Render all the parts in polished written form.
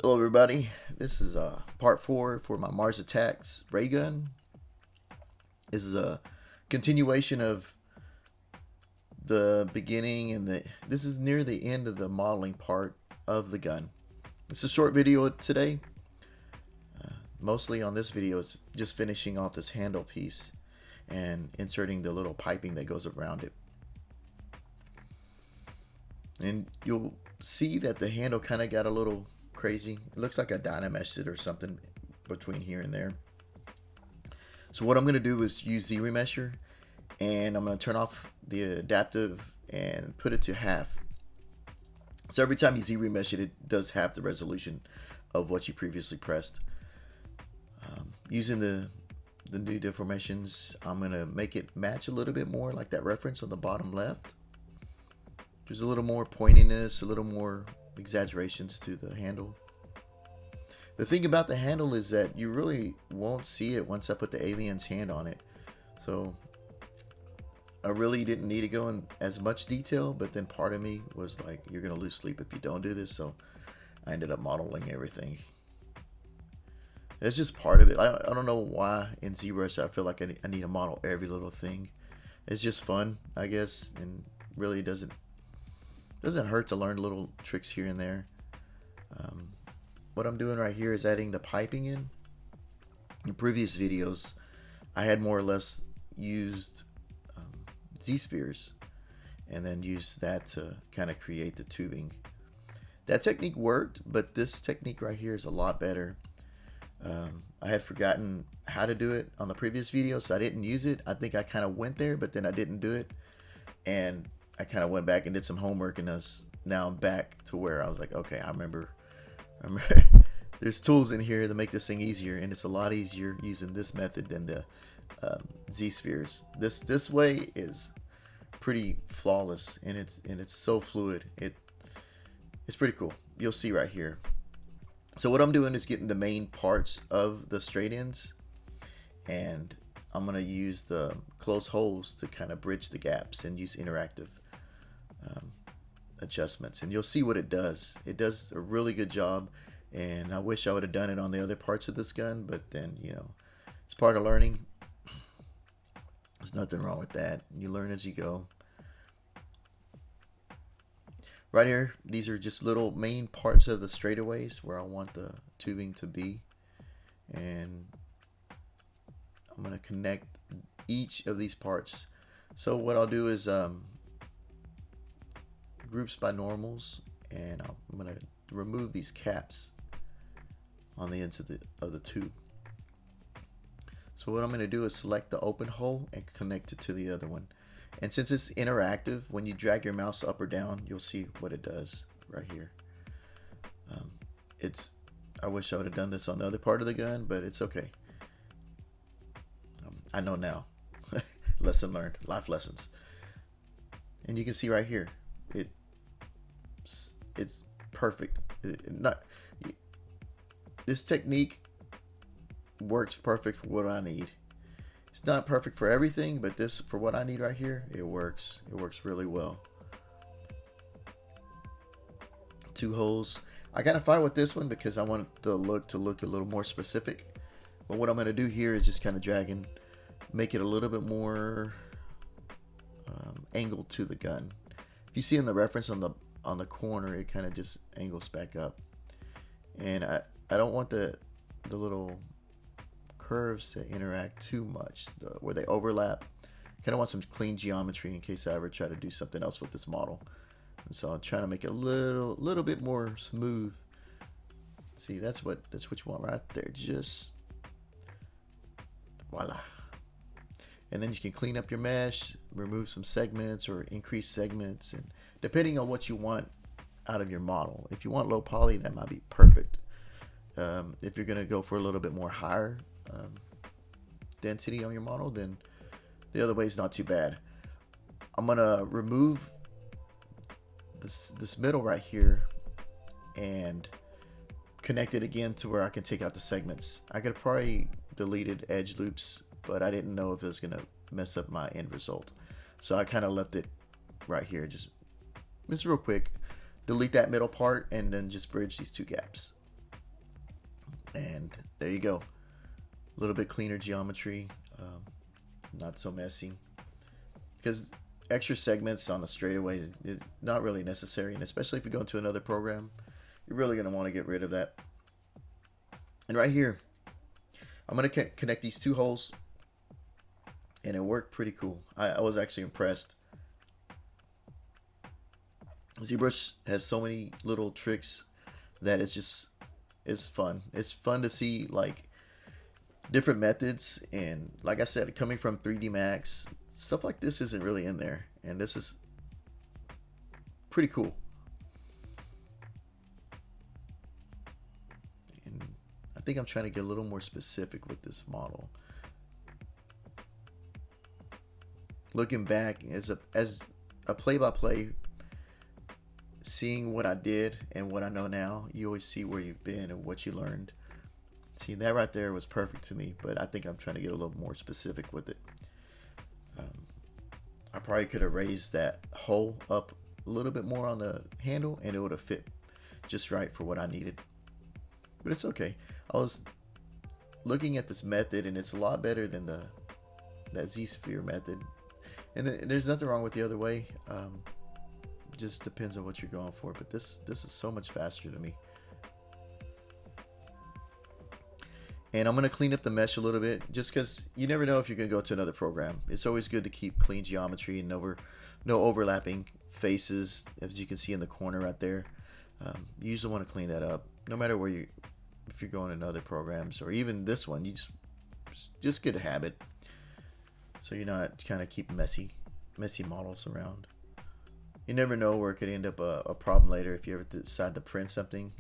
Hello everybody, this is part 4 for my Mars Attacks ray gun. This is a continuation of the beginning and this is near the end of the modeling part of the gun. It's a short video today. Mostly on this video it's just finishing off this handle piece and inserting the little piping that goes around it. And you'll see that the handle kind of got a little crazy. It looks like I dynameshed it or something between here and there. So what I'm going to do is use Z-Remesher, and I'm going to turn off the adaptive and put it to half. So every time you Z-Remesh it, it does half the resolution of what you previously pressed. Using the new deformations, I'm going to make it match a little bit more like that reference on the bottom left. There's a little more pointiness, a little more exaggerations to the handle. The thing about the handle is that you really won't see it once I put the alien's hand on it. So I really didn't need to go in as much detail, but then part of me was like, you're going to lose sleep if you don't do this. So I ended up modeling everything. It's just part of it. I don't know why in ZBrush I feel like I need to model every little thing. It's just fun, I guess, and really doesn't hurt to learn little tricks here and there. What I'm doing right here is adding the piping in. In previous videos, I had more or less used Z-spheres and then used that to kind of create the tubing. That technique worked, but this technique right here is a lot better. I had forgotten how to do it on the previous video, so I didn't use it. I think I kind of went there, but then I didn't do it. And I kind of went back and did some homework, and now I'm back to where I was like, okay, I remember there's tools in here to make this thing easier, and it's a lot easier using this method than the Z-spheres. This way is pretty flawless, and it's so fluid. It's pretty cool. You'll see right here. So what I'm doing is getting the main parts of the straight ends, and I'm going to use the close holes to kind of bridge the gaps and use interactive adjustments, and you'll see what it does. It does a really good job, and I wish I would have done it on the other parts of this gun, but then, you know, it's part of learning. There's nothing wrong with that. You learn as you go. Right here, these are just little main parts of the straightaways where I want the tubing to be, and I'm going to connect each of these parts. So what I'll do is groups by normals, and I'm going to remove these caps on the ends of the tube. So what I'm going to do is select the open hole and connect it to the other one. And since it's interactive, when you drag your mouse up or down, you'll see what it does right here. I wish I would have done this on the other part of the gun, but it's okay. I know now. Lesson learned. Life lessons. And you can see right here, it's perfect. This technique works perfect for what I need. It's not perfect for everything, but this, for what I need right here, it works. It works really well. 2 holes. I gotta fight with this one because I want the look to look a little more specific. But what I'm gonna do here is just kind of drag and make it a little bit more angled to the gun. If you see in the reference on the corner, it kind of just angles back up. And I don't want the little curves to interact too much, where they overlap. Kind of want some clean geometry in case I ever try to do something else with this model. And so I'm trying to make it a little bit more smooth. See, that's what you want right there. Just voila. And then you can clean up your mesh, remove some segments or increase segments, and depending on what you want out of your model. If you want low poly, that might be perfect. If you're gonna go for a little bit more higher density on your model, then the other way is not too bad. I'm gonna remove this middle right here and connect it again to where I can take out the segments. I could have probably deleted edge loops, but I didn't know if it was gonna mess up my end result, so I kind of left it right here. Just real quick, delete that middle part and then just bridge these 2 gaps. And there you go. A little bit cleaner geometry, not so messy. Because extra segments on a straightaway is not really necessary, and especially if you go into another program, you're really going to want to get rid of that. And right here, I'm going to connect these two holes, and it worked pretty cool. I was actually impressed. ZBrush has so many little tricks that it's fun. It's fun to see like different methods, and like I said, coming from 3D Max, stuff like this isn't really in there, and this is pretty cool. And I think I'm trying to get a little more specific with this model. Looking back as a play-by-play, seeing what I did and what I know now, you always see where you've been and what you learned. See, that right there was perfect to me, but I think I'm trying to get a little more specific with it. I probably could have raised that hole up a little bit more on the handle, and it would have fit just right for what I needed. But it's okay. I was looking at this method, and it's a lot better than that Z-sphere method. And there's nothing wrong with the other way. Just depends on what you're going for. But this is so much faster to me. And I'm going to clean up the mesh a little bit, just because you never know if you're going to go to another program. It's always good to keep clean geometry and no overlapping faces, as you can see in the corner right there. You usually want to clean that up, no matter where if you're going in other programs, or even this one. You just get a habit, so you're not kind of keep messy models around. You never know where it could end up a problem later if you ever decide to print something,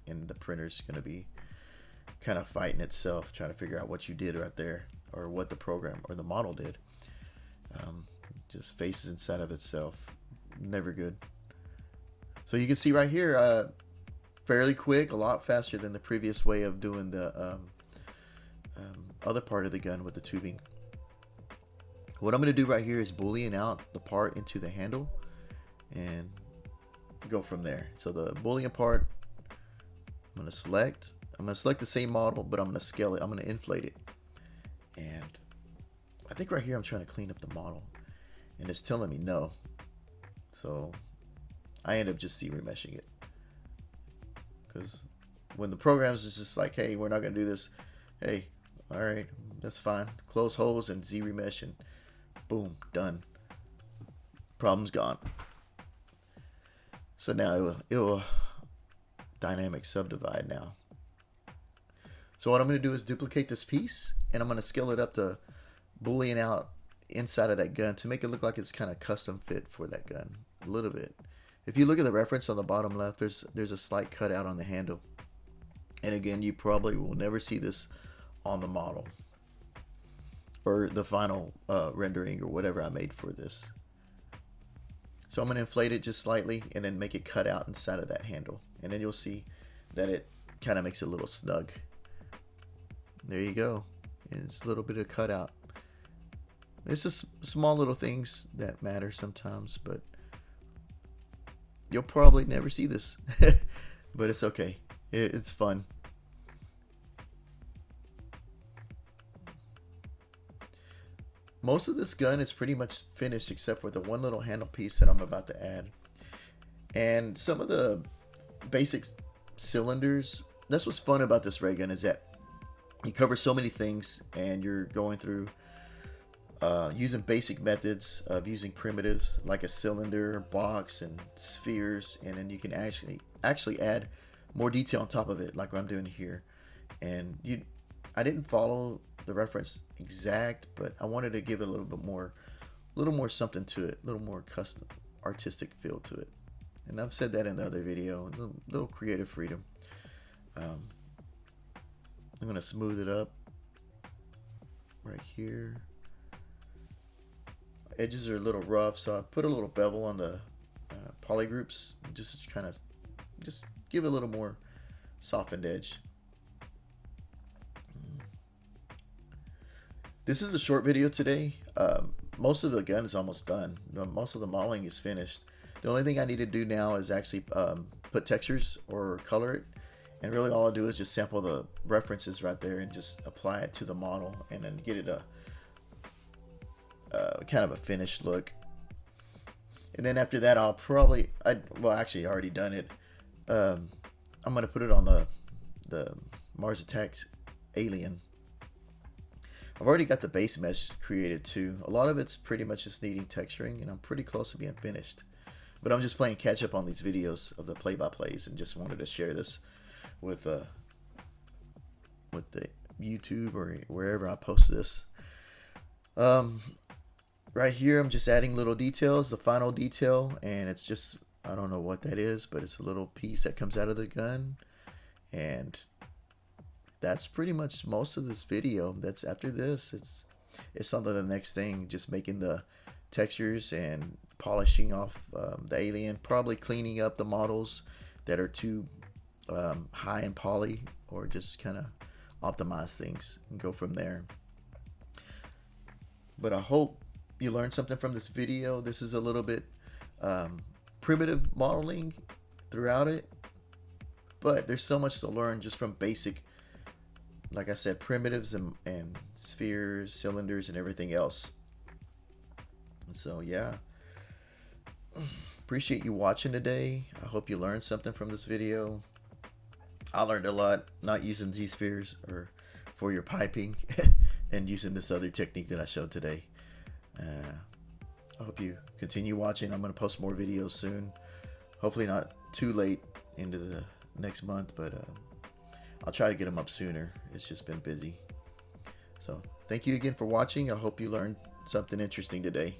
and the printer's going to be kind of fighting itself, trying to figure out what you did right there, or what the program or the model did. Just faces inside of itself. Never good. So you can see right here, fairly quick, a lot faster than the previous way of doing the other part of the gun with the tubing. What I'm going to do right here is boolean out the part into the handle and go from there. So the boolean part, I'm going to select the same model, but I'm going to scale it. I'm going to inflate it. And I think right here I'm trying to clean up the model, and it's telling me no. So I end up just Z-remeshing it. Because when the programs is just like, hey, we're not going to do this. Hey, all right, that's fine. Close holes and Z-remesh, and boom, done. Problem's gone. So now it will dynamic subdivide now. So what I'm going to do is duplicate this piece, and I'm going to scale it up to boolean out inside of that gun to make it look like it's kind of custom fit for that gun a little bit. If you look at the reference on the bottom left, there's a slight cutout on the handle. And again, you probably will never see this on the model or the final rendering or whatever I made for this. So I'm going to inflate it just slightly and then make it cut out inside of that handle. And then you'll see that it kind of makes it a little snug. There you go. It's a little bit of cutout. It's just small little things that matter sometimes, but you'll probably never see this. But it's okay. It's fun. Most of this gun is pretty much finished except for the one little handle piece that I'm about to add. And some of the basic cylinders. That's what's fun about this ray gun, is that you cover so many things, and you're going through using basic methods of using primitives like a cylinder, box, and spheres, and then you can actually add more detail on top of it, like what I'm doing here. And I didn't follow the reference exact, but I wanted to give it a little more something to it, a little more custom, artistic feel to it. And I've said that in the other video, a little creative freedom. I'm going to smooth it up right here. Edges are a little rough, so I put a little bevel on the polygroups, just give it a little more softened edge. This is a short video today. Most of the gun is almost done. Most of the modeling is finished. The only thing I need to do now is actually put textures or color it, And really all I do is just sample the references right there and just apply it to the model, and then get it a kind of a finished look. And then after that, I'll probably, well, actually, I already done it. I'm gonna put it on the Mars Attacks alien. I've already got the base mesh created too. A lot of it's pretty much just needing texturing, and I'm pretty close to being finished. But I'm just playing catch up on these videos of the play-by-plays, and just wanted to share this with the YouTube or wherever I post this. Right here, I'm just adding little details, the final detail, and it's just, I don't know what that is, but it's a little piece that comes out of the gun. And that's pretty much most of this video. That's after this, it's on to the next thing, just making the textures and polishing off the alien, probably cleaning up the models that are too high in poly, or just kind of optimize things and go from there. But I hope you learned something from this video. This is a little bit primitive modeling throughout it, but there's so much to learn just from basic, like I said, primitives and spheres, cylinders, and everything else. And so yeah, appreciate you watching today. I hope you learned something from this video. I learned a lot, not using Z-spheres or for your piping and using this other technique that I showed today. I hope you continue watching. I'm going to post more videos soon. Hopefully not too late into the next month, but I'll try to get them up sooner. It's just been busy. So thank you again for watching. I hope you learned something interesting today.